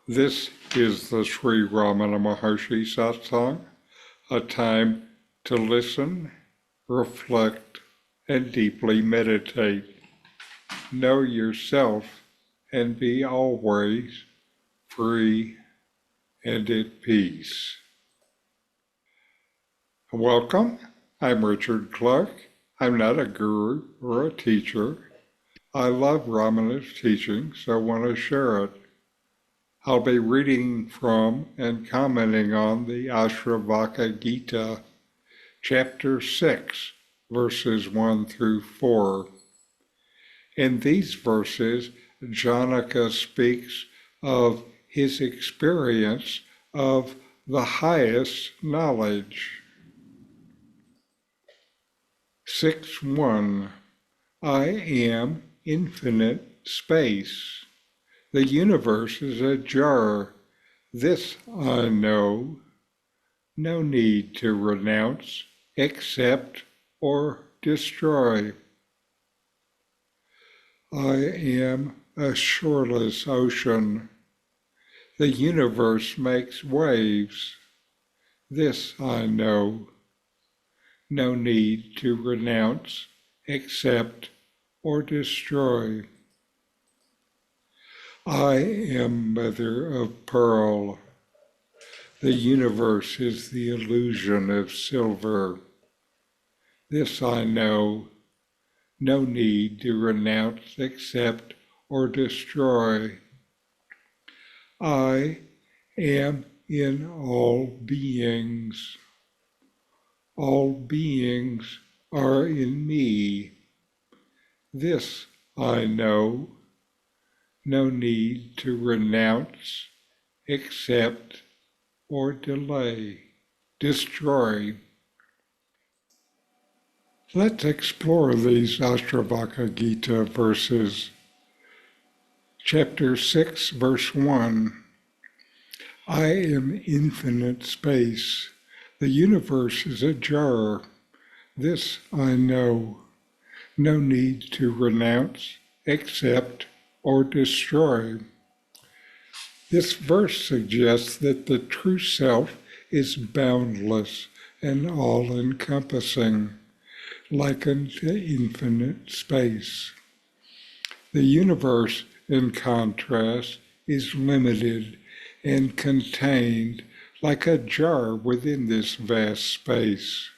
This is the Sri Ramana Maharshi satsang, a time to listen, reflect, and deeply meditate. Know yourself and be always free and at peace. Welcome. I'm Richard Clarke. I'm not a guru or a teacher. I love Ramana's teaching, so I want to share it. I'll be reading from and commenting on the Ashtavakra Gita, chapter 6, verses 1 through 4. In these verses, Janaka speaks of his experience of the highest knowledge. 6:1. I am infinite space. The universe is a jar. This I know. No need to renounce, accept, or destroy. I am a shoreless ocean. The universe makes waves. This I know. No need to renounce, accept, or destroy. I am mother of pearl. The universe is the illusion of silver. This I know. No need to renounce, accept, or destroy. I am in all beings. All beings are in me. This I know. No need to renounce, accept, or destroy. Let's explore these Ashtavakra Gita verses. Chapter 6, verse 1. I am infinite space. The universe is a jar. This I know. No need to renounce, accept, or destroy. This verse suggests that the true self is boundless and all-encompassing, like an infinite space. The universe, in contrast, is limited and contained like a jar within this vast space.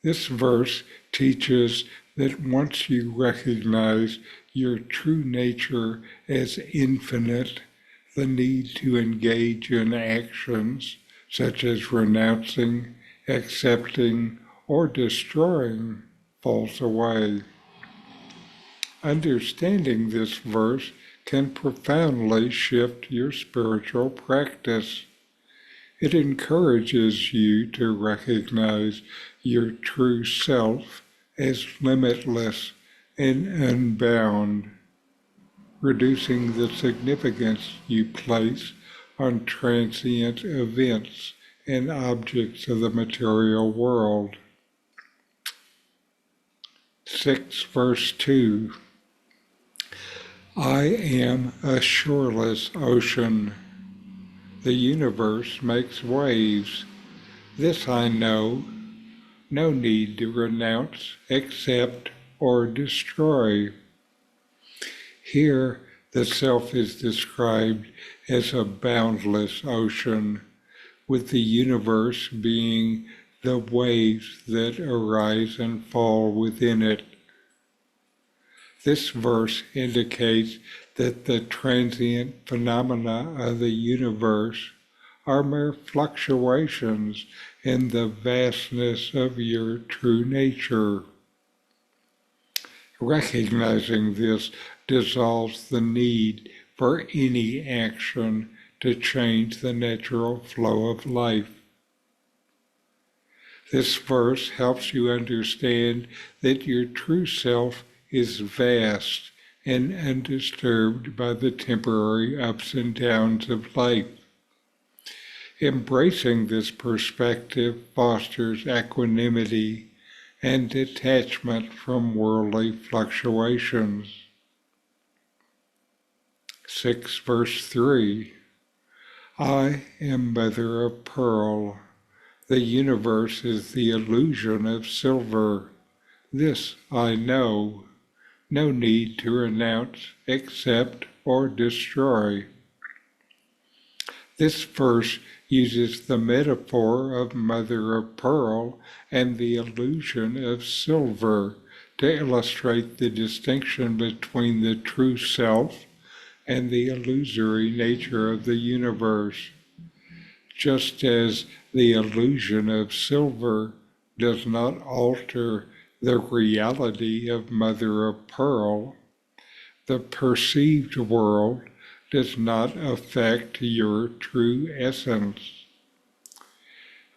This verse teaches that once you recognize your true nature as infinite, the need to engage in actions such as renouncing, accepting, or destroying falls away. Understanding this verse can profoundly shift your spiritual practice. It encourages you to recognize your true self as limitless and unbound, reducing the significance you place on transient events and objects of the material world. 6 verse 2. I am a shoreless ocean. The universe makes waves. This I know. No need to renounce, accept, or destroy. Here, the self is described as a boundless ocean, with the universe being the waves that arise and fall within it. This verse indicates that the transient phenomena of the universe are mere fluctuations in the vastness of your true nature. Recognizing this dissolves the need for any action to change the natural flow of life. This verse helps you understand that your true self is vast and undisturbed by the temporary ups and downs of life. Embracing this perspective fosters equanimity and detachment from worldly fluctuations. 6 verse 3. I am mother of pearl. The universe is the illusion of silver. This I know. No need to renounce, accept, or destroy. This verse uses the metaphor of mother of pearl and the illusion of silver to illustrate the distinction between the true self and the illusory nature of the universe. Just as the illusion of silver does not alter the reality of mother of pearl, the perceived world does not affect your true essence.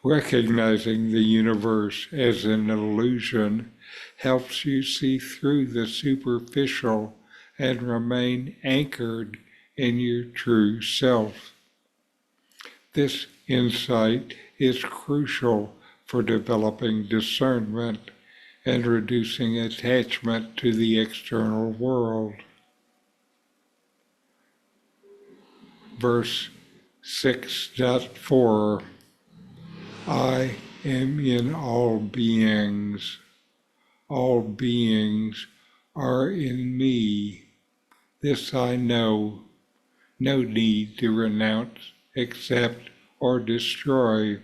Recognizing the universe as an illusion helps you see through the superficial and remain anchored in your true self. This insight is crucial for developing discernment and reducing attachment to the external world. Verse 6.4 I am in all beings. All beings are in me. This I know. No need to renounce, accept, or destroy.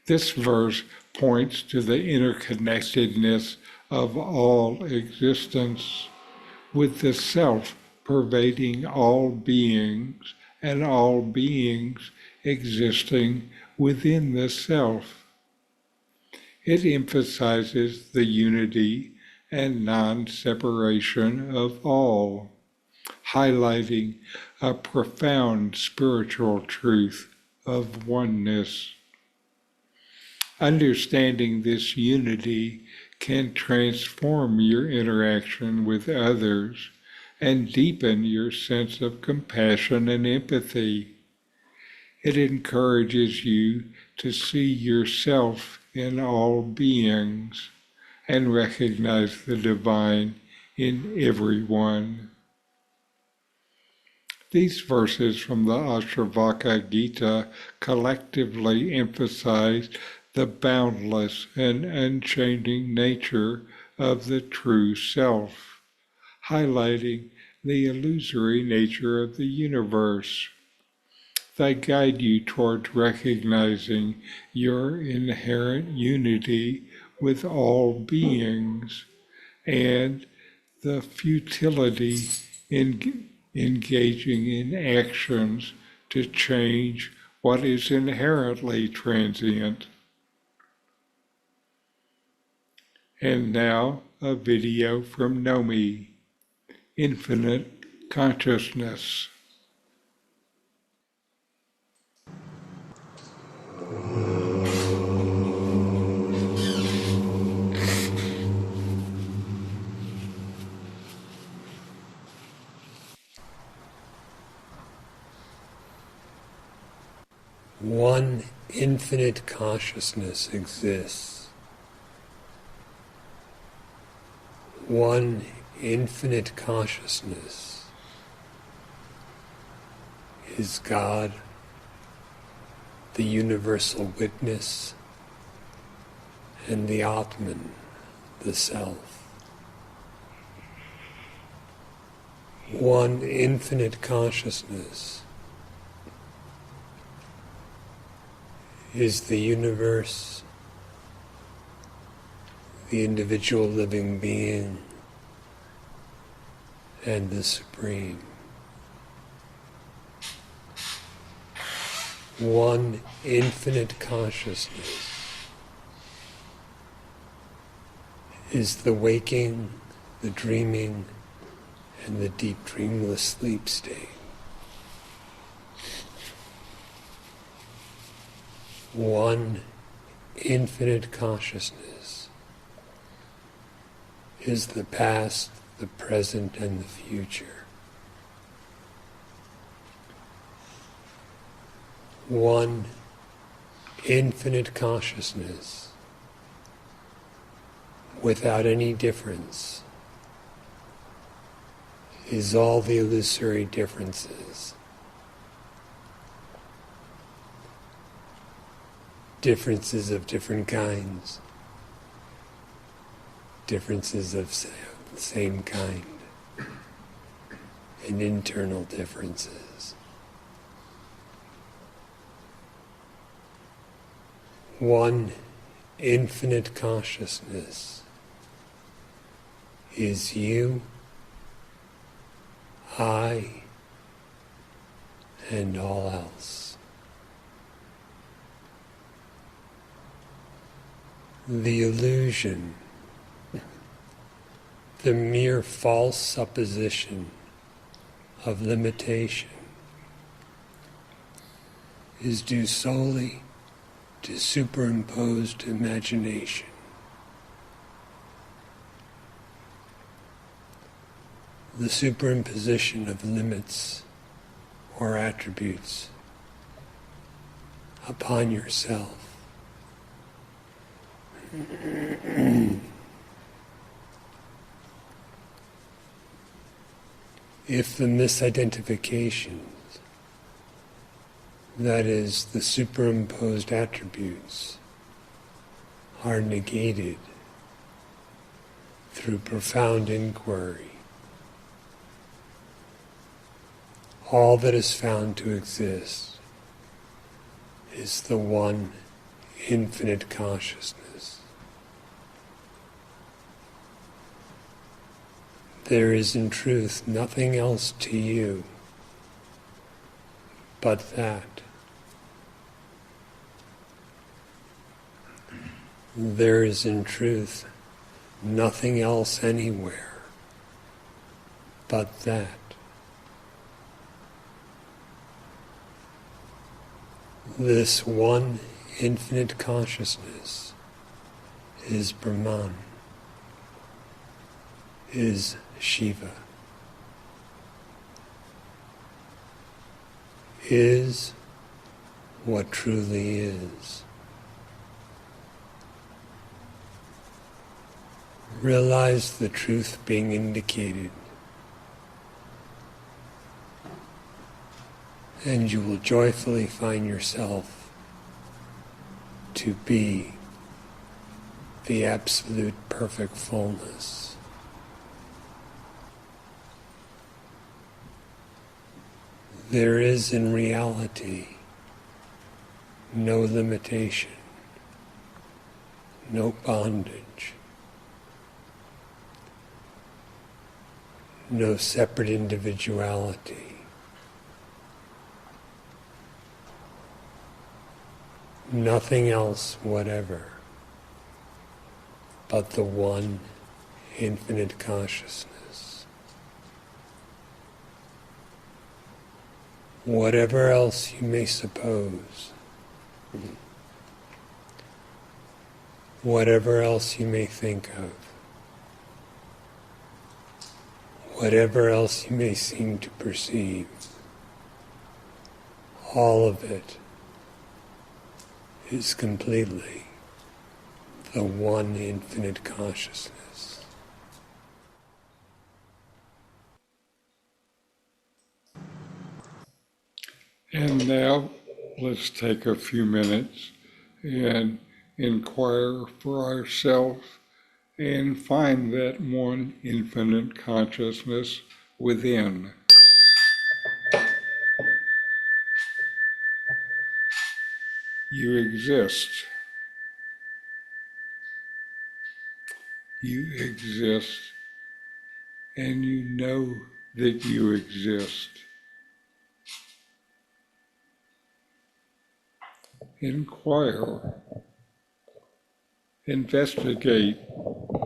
This verse points to the interconnectedness of all existence, with the self pervading all beings and all beings existing within the self. It emphasizes the unity and non-separation of all, highlighting a profound spiritual truth of oneness. Understanding this unity can transform your interaction with others and deepen your sense of compassion and empathy. It encourages you to see yourself in all beings and recognize the divine in everyone. These verses from the Ashtavakra Gita collectively emphasize the boundless and unchanging nature of the true self, highlighting the illusory nature of the universe. They guide you towards recognizing your inherent unity with all beings and the futility in engaging in actions to change what is inherently transient. And now a video from Nome, Infinite Consciousness. One infinite consciousness exists. One infinite consciousness is God, the universal witness, and the Atman, the Self. One infinite consciousness is the universe, the individual living being, and the Supreme. One infinite consciousness is the waking, the dreaming, and the deep dreamless sleep state. One infinite consciousness is the past, the present, and the future. One infinite consciousness without any difference is all the illusory differences. Differences of different kinds. Differences of the same kind. And internal differences. One infinite consciousness is you, I, and all else. The illusion, the mere false supposition of limitation is due solely to superimposed imagination. The superimposition of limits or attributes upon yourself. If the misidentifications, that is, the superimposed attributes, are negated through profound inquiry, all that is found to exist is the one infinite consciousness. There is in truth nothing else to you but that. There is in truth nothing else anywhere but that. This one infinite consciousness is Brahman, is Shiva, is what truly is. Realize the truth being indicated, and you will joyfully find yourself to be the absolute perfect fullness. There is in reality no limitation, no bondage, no separate individuality. Nothing else whatever but the one infinite consciousness. Whatever else you may suppose, whatever else you may think of, whatever else you may seem to perceive, all of it is completely the one infinite consciousness. And now let's take a few minutes and inquire for ourselves and find that one infinite consciousness within. You exist. You exist, and you know that you exist. Inquire, investigate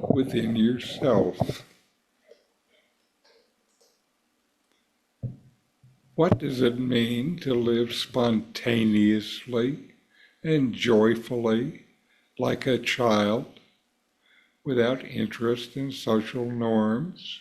within yourself. What does it mean to live spontaneously and joyfully like a child without interest in social norms?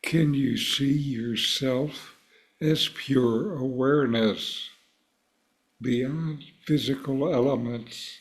Can you see yourself as pure awareness beyond physical elements?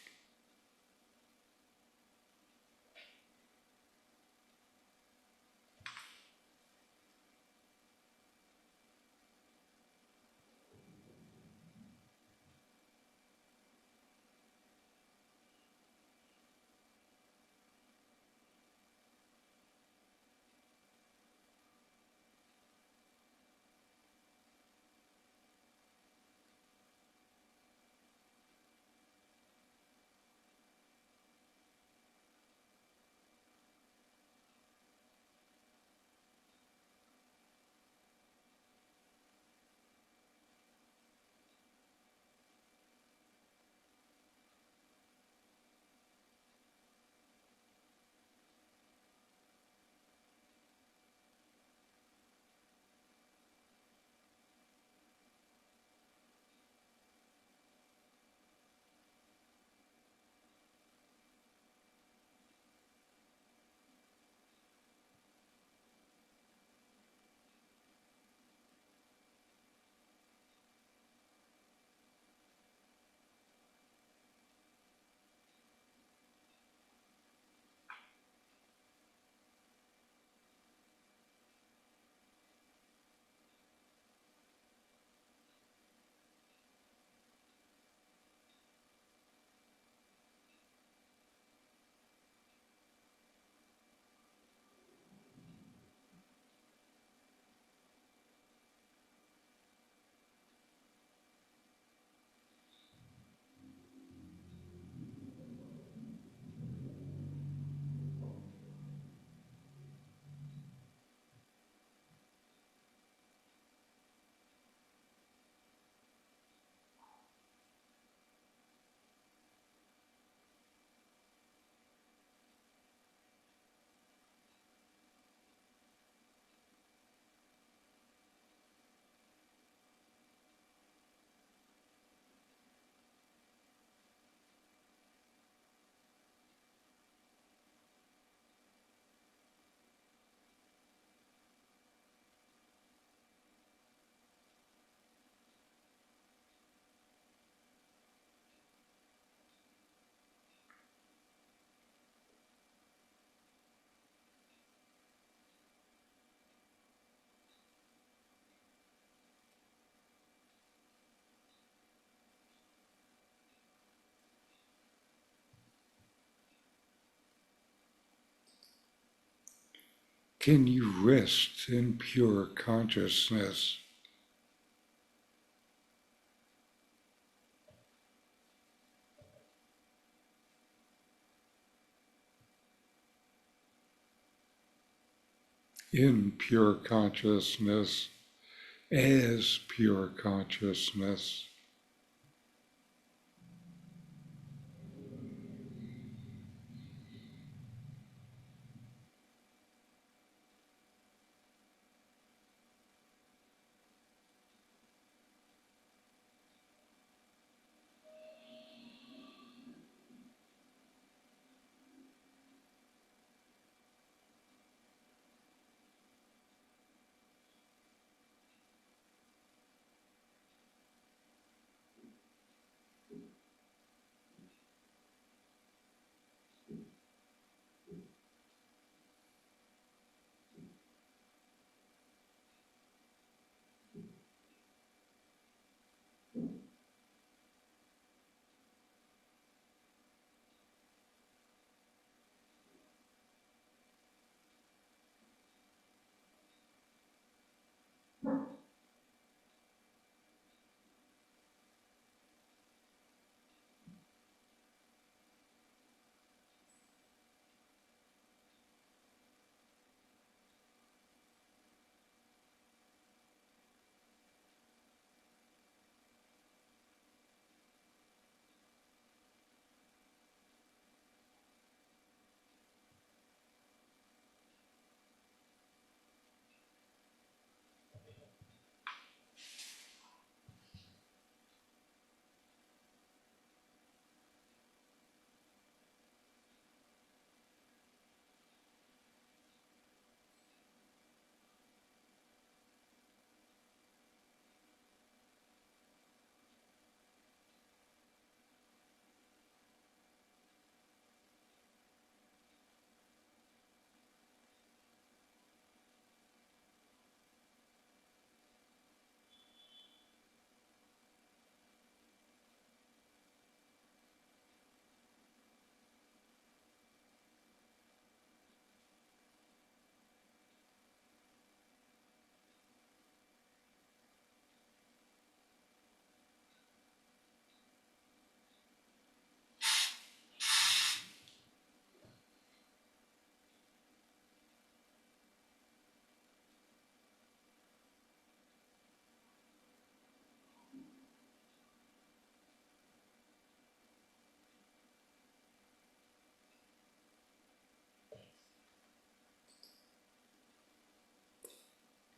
Can you rest in pure consciousness? In pure consciousness, as pure consciousness.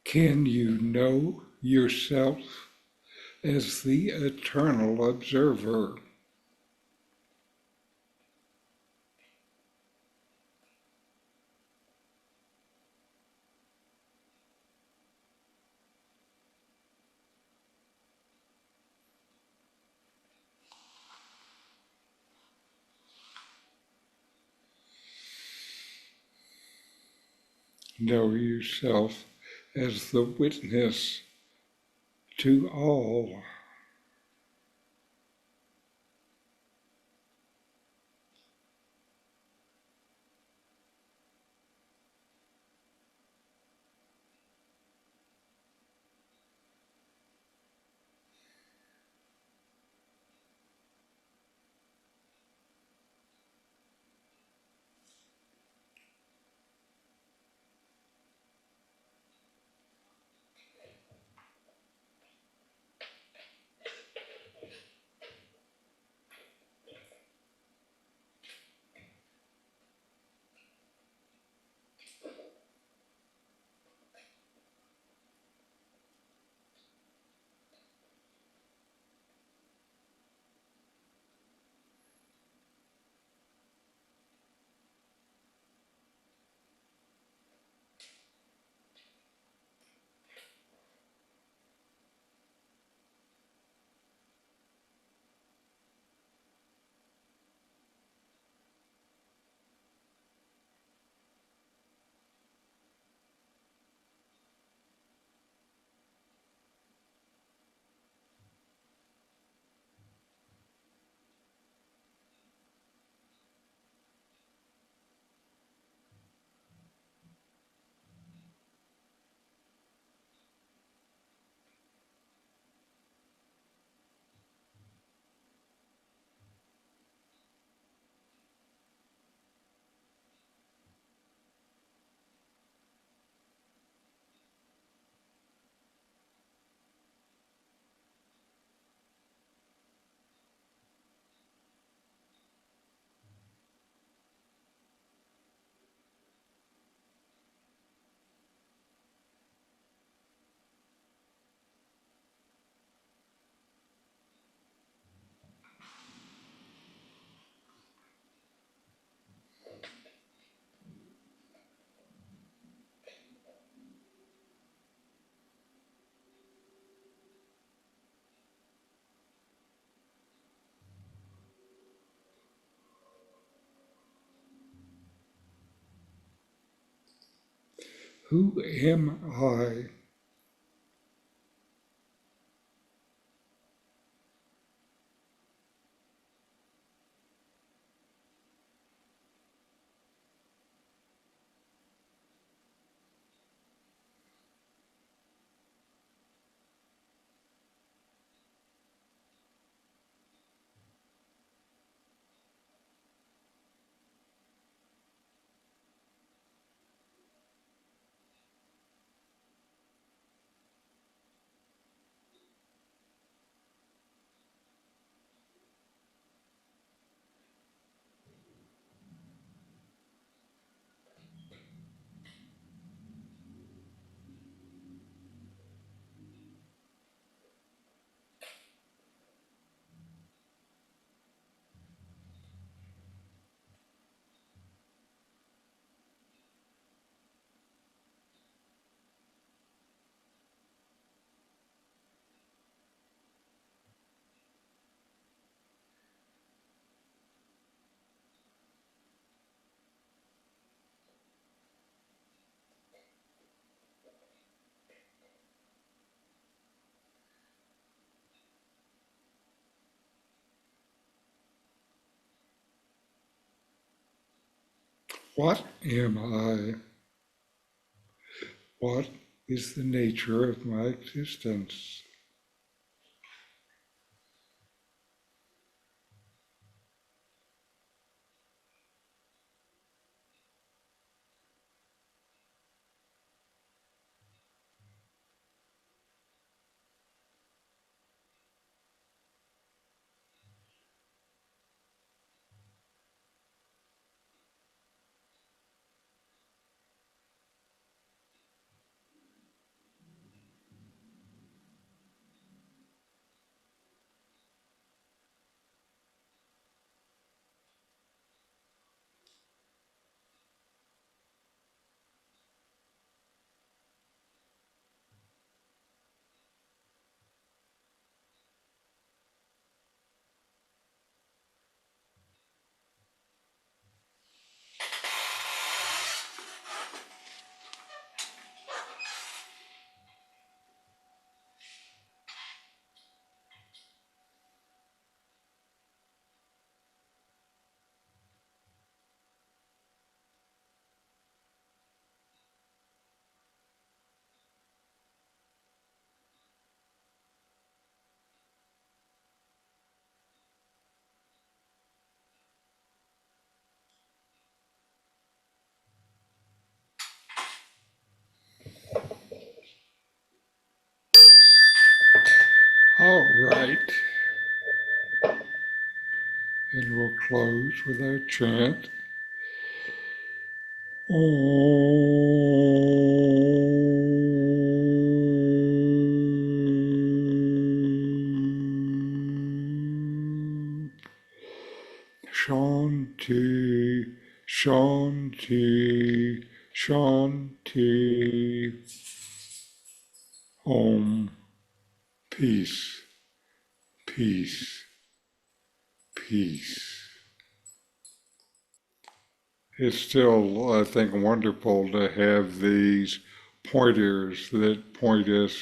Can you know yourself as the eternal observer? Know yourself as the witness to all. Who am I? What am I? What is the nature of my existence? All right. And we'll close with our chant. Om. Shanti, Shanti, Shanti. Om. Peace, peace, peace. It's still, I think, wonderful to have these pointers that point us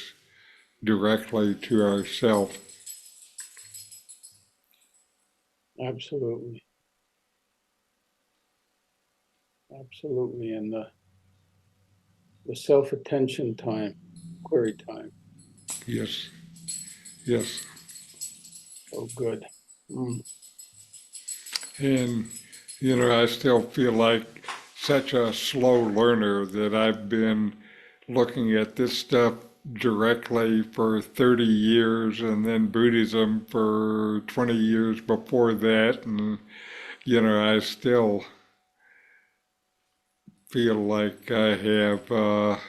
directly to ourself. Absolutely. Absolutely. And the self-attention time, query time. Yes, yes. Oh, good. Mm. And, I still feel like such a slow learner that I've been looking at this stuff directly for 30 years and then Buddhism for 20 years before that. And, I still feel like I have a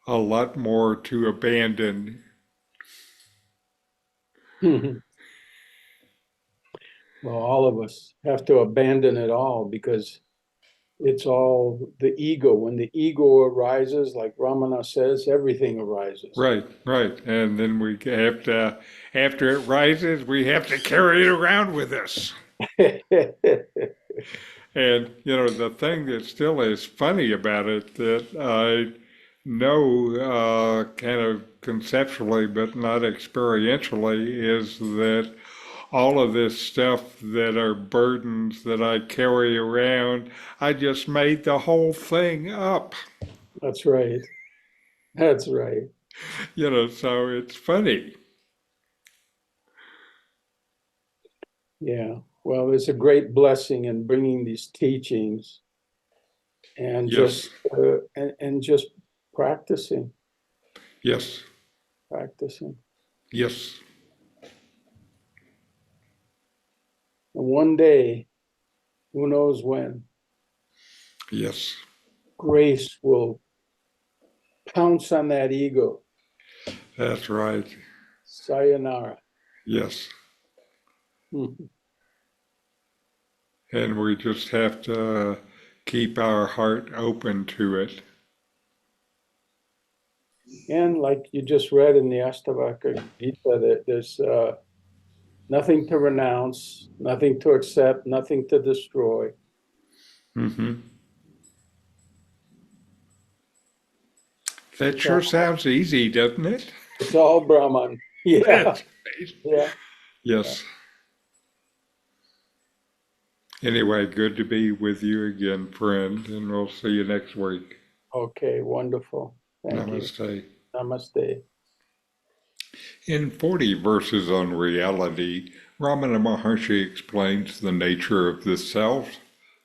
lot more to abandon. Well, all of us have to abandon it all because it's all the ego. When the ego arises, like Ramana says, everything arises. Right, right. And then we have to, after it rises, we have to carry it around with us. And, the thing that still is funny about it that I know kind of conceptually but not experientially is that all of this stuff that are burdens that I carry around, I just made the whole thing up. That's right. That's right. So it's funny. Yeah. Well, it's a great blessing in bringing these teachings and Yes, just practicing. yes, Practicing. yes, And one day, who knows when, yes. grace will pounce on that ego. That's right. Sayonara. Yes. Mhm. And we just have to keep our heart open to it. And like you just read in the Ashtavakra Gita, that there's nothing to renounce, nothing to accept, nothing to destroy. Mm-hmm. That It's sure all, sounds easy, doesn't it? it's all Brahman. Yeah, That's right. yeah. Yes. Anyway, good to be with you again, friend, and we'll see you next week. Okay, wonderful. Thank you. Namaste. Namaste. In 40 verses on reality, Ramana Maharshi explains the nature of the self,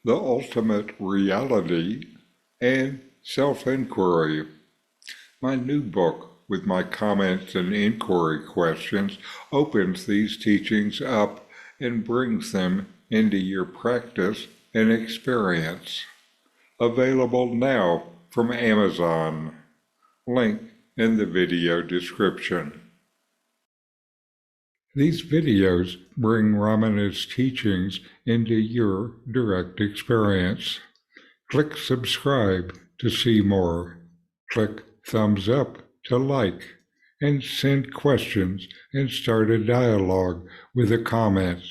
the ultimate reality, and self-inquiry. My new book, with my comments and inquiry questions, opens these teachings up and brings them into your practice and experience. Available now from Amazon. Link in the video description. These videos bring Ramana's teachings into your direct experience. Click subscribe to see more. Click thumbs up to like, and send questions and start a dialogue with a comment.